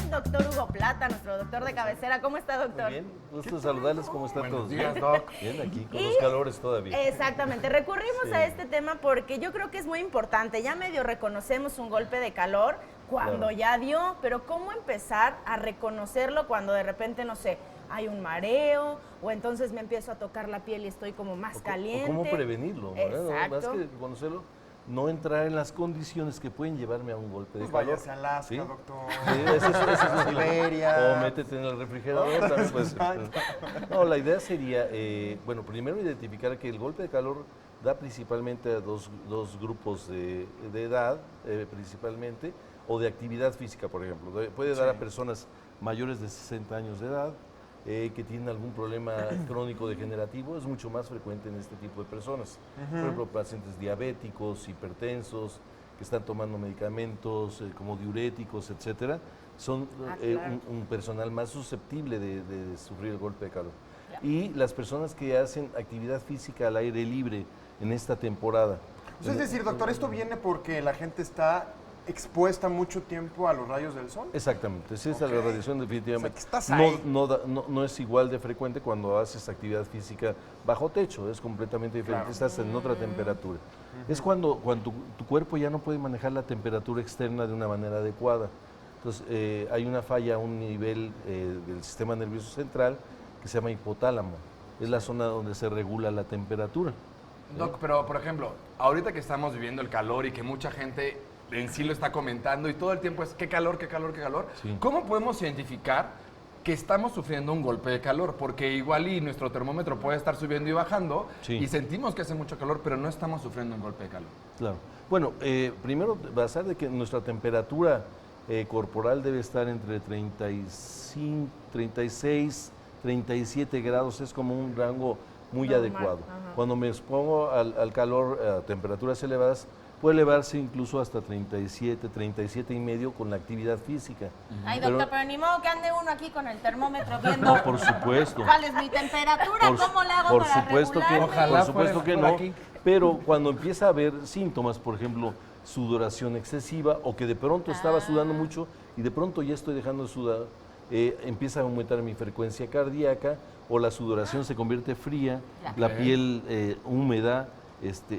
Doctor Hugo Plata, nuestro doctor de cabecera. ¿Cómo está, doctor? Muy bien, gusto saludarles. ¿Cómo están todos? Buenos días, Doc. Bien, aquí con los calores todavía. Exactamente, recurrimos Sí. a este tema porque yo creo que es muy importante. Ya medio reconocemos un golpe de calor cuando ya dio, pero ¿cómo empezar a reconocerlo cuando de repente, no sé, hay un mareo o entonces me empiezo a tocar la piel y estoy como más caliente? O cómo prevenirlo, ¿verdad? Exacto. Más que conocerlo, no entrar en las condiciones que pueden llevarme a un golpe de Pues calor. váyase a Alaska, ¿Sí? doctor. Sí, ese es lo Siberia. O métete en el refrigerador. También puede ser. No, la idea sería, bueno, primero identificar que el golpe de calor da principalmente a dos grupos de edad, principalmente, o de actividad física, por ejemplo. Puede dar a personas mayores de 60 años de edad, que tienen algún problema crónico degenerativo, es mucho más frecuente en este tipo de personas. Por ejemplo, pacientes diabéticos, hipertensos, que están tomando medicamentos como diuréticos, etcétera, son claro. un personal más susceptible de sufrir el golpe de calor. Y las personas que hacen actividad física al aire libre en esta temporada. Pues es decir, doctor, ¿esto viene porque la gente está expuesta mucho tiempo a los rayos del sol? Exactamente, sí, esa es la radiación definitivamente. O sea, que estás ahí. No es igual de frecuente cuando haces actividad física bajo techo, es completamente diferente, Claro. estás en otra temperatura. Es cuando tu cuerpo ya no puede manejar la temperatura externa de una manera adecuada. Entonces, hay una falla a un nivel del sistema nervioso central que se llama hipotálamo. Es la zona donde se regula la temperatura. Doc, pero por ejemplo, ahorita que estamos viviendo el calor y que mucha gente en sí lo está comentando y todo el tiempo es qué calor, qué calor, qué calor, Sí. ¿cómo podemos identificar que estamos sufriendo un golpe de calor? Porque igual y nuestro termómetro puede estar subiendo y bajando Sí. y sentimos que hace mucho calor, pero no estamos sufriendo un golpe de calor. Claro. Bueno, primero basar de que nuestra temperatura corporal debe estar entre 35, 36, 37 grados, es como un rango muy Normal, adecuado. ajá. Cuando me expongo al calor a temperaturas elevadas, puede elevarse incluso hasta 37, 37 y medio con la actividad física. Ay, Pero- doctor, pero ni modo que ande uno aquí con el termómetro viendo No, por supuesto. cuál es mi temperatura, ¿cómo le hago por para supuesto que, regularme? Ojalá por supuesto fuera que por no, aquí. pero cuando empieza a haber síntomas, por ejemplo, sudoración excesiva o que de pronto estaba sudando mucho y de pronto ya estoy dejando de sudar, empieza a aumentar mi frecuencia cardíaca o la sudoración se convierte fría, la Ok. piel húmeda,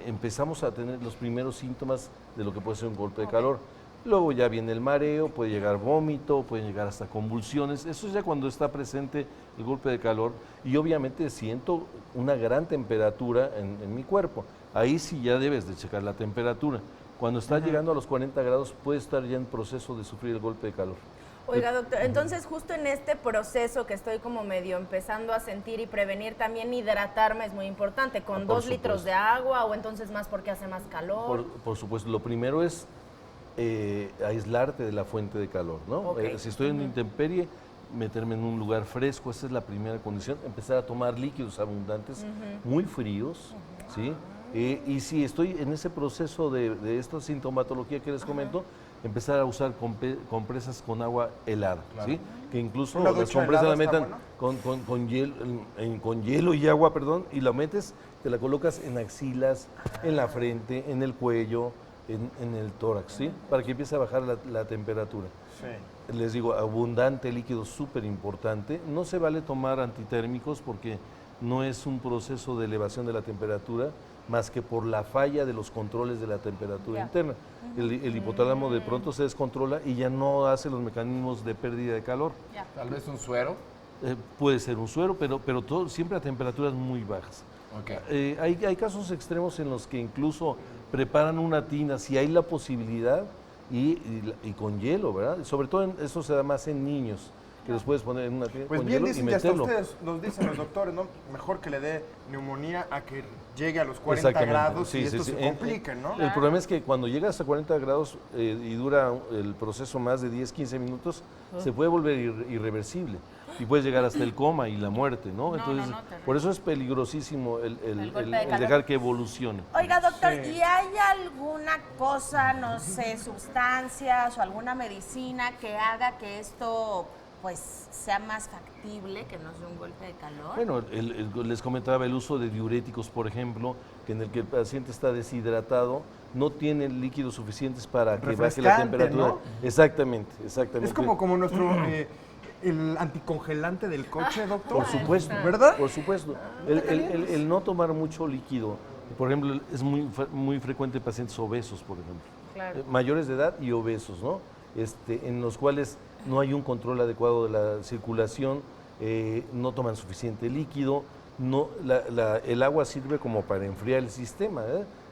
empezamos a tener los primeros síntomas de lo que puede ser un golpe de calor. Luego ya viene el mareo, puede llegar vómito, pueden llegar hasta convulsiones. Eso es ya cuando está presente el golpe de calor y obviamente siento una gran temperatura en mi cuerpo. Ahí sí ya debes de checar la temperatura. Cuando está llegando a los 40 grados puede estar ya en proceso de sufrir el golpe de calor. Oiga, doctor, entonces justo en este proceso que estoy como medio empezando a sentir y prevenir, también hidratarme es muy importante, con Por 2 litros supuesto. de agua o entonces más porque hace más calor. Por supuesto, lo primero es aislarte de la fuente de calor, ¿no? Ok. Si estoy en intemperie, meterme en un lugar fresco, esa es la primera condición. Empezar a tomar líquidos abundantes, muy fríos, ¿sí? Y si estoy en ese proceso de esta sintomatología que les comento, empezar a usar compresas con agua helada, ¿sí? Que incluso ¿Una las ducha compresas la helada está metan con hielo y agua, perdón, y la metes, te la colocas en axilas, en la frente, en el cuello, en el tórax, ¿sí? Para que empiece a bajar la temperatura. Sí. Les digo, abundante líquido, súper importante. No se vale tomar antitérmicos porque no es un proceso de elevación de la temperatura más que por la falla de los controles de la temperatura interna. El hipotálamo de pronto se descontrola y ya no hace los mecanismos de pérdida de calor. Tal vez un suero. Puede ser un suero, pero todo, siempre a temperaturas muy bajas. Ok. Hay casos extremos en los que incluso preparan una tina, si hay la posibilidad, y con hielo, ¿verdad? Sobre todo eso se da más en niños, que los puedes poner en una tina Pues con bien hielo y dicen que hasta meterlo. ustedes nos dicen los doctores, ¿no? Mejor que le dé neumonía a que llegue a los 40 Exactamente, grados sí, y sí, esto sí. se complique, ¿no? El problema es que cuando llegas a 40 grados y dura el proceso más de 10, 15 minutos, se puede volver irreversible y puedes llegar hasta el coma y la muerte, ¿no? Entonces, terrible. por eso es peligrosísimo el golpe de calor. dejar que evolucione. Oiga, doctor, Sí. ¿y hay alguna cosa, no sé, sustancias o alguna medicina que haga que esto pues sea más factible que nos dé un golpe de calor? Bueno, les comentaba el uso de diuréticos, por ejemplo, que en el que el paciente está deshidratado, no tiene líquidos suficientes para que baje la Refrescante, temperatura. ¿no? Exactamente. Es como nuestro el anticongelante del coche, doctor. Por supuesto, ¿verdad? Por supuesto. El no tomar mucho líquido, por ejemplo, es muy frecuente en pacientes obesos, por ejemplo. Claro. Mayores de edad y obesos, ¿no? En los cuales no hay un control adecuado de la circulación, no toman suficiente líquido, el agua sirve como para enfriar el sistema,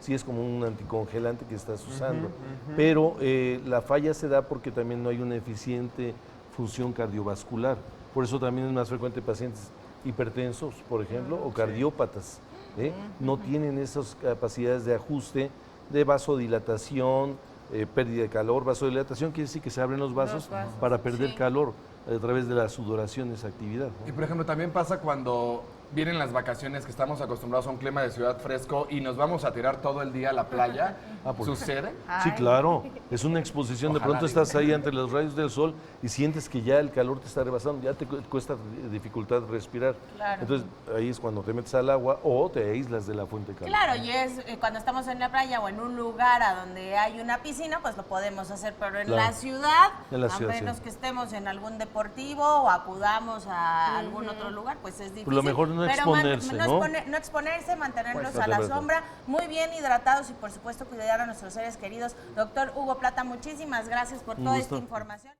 sí es como un anticongelante que estás usando, pero la falla se da porque también no hay una eficiente función cardiovascular, por eso también es más frecuente en pacientes hipertensos, por ejemplo, o cardiópatas, no tienen esas capacidades de ajuste, de vasodilatación, pérdida de calor. Vasodilatación quiere decir que se abren los vasos para perder calor a través de la sudoración de esa actividad, ¿no? Y por ejemplo, también pasa cuando vienen las vacaciones que estamos acostumbrados a un clima de ciudad fresco y nos vamos a tirar todo el día a la playa. ¿Sucede? Sí, claro. Es una exposición. Ojalá, de pronto digo. estás ahí ante los rayos del sol y sientes que ya el calor te está rebasando, ya te cuesta dificultad respirar. Claro. Entonces ahí es cuando te metes al agua o te aíslas de la fuente de calor. Claro, y es cuando estamos en la playa o en un lugar a donde hay una piscina, pues lo podemos hacer, pero en Claro. la ciudad, En la a ciudad, menos sí. que estemos en algún deportivo o acudamos a algún otro lugar, pues es difícil. Por lo mejor no Pero exponerse, ¿no? no exponerse, mantenernos Pues, a la de verdad. sombra, muy bien hidratados y por supuesto cuidar a nuestros seres queridos. Doctor Hugo Plata, muchísimas gracias por Un toda gusto. esta información.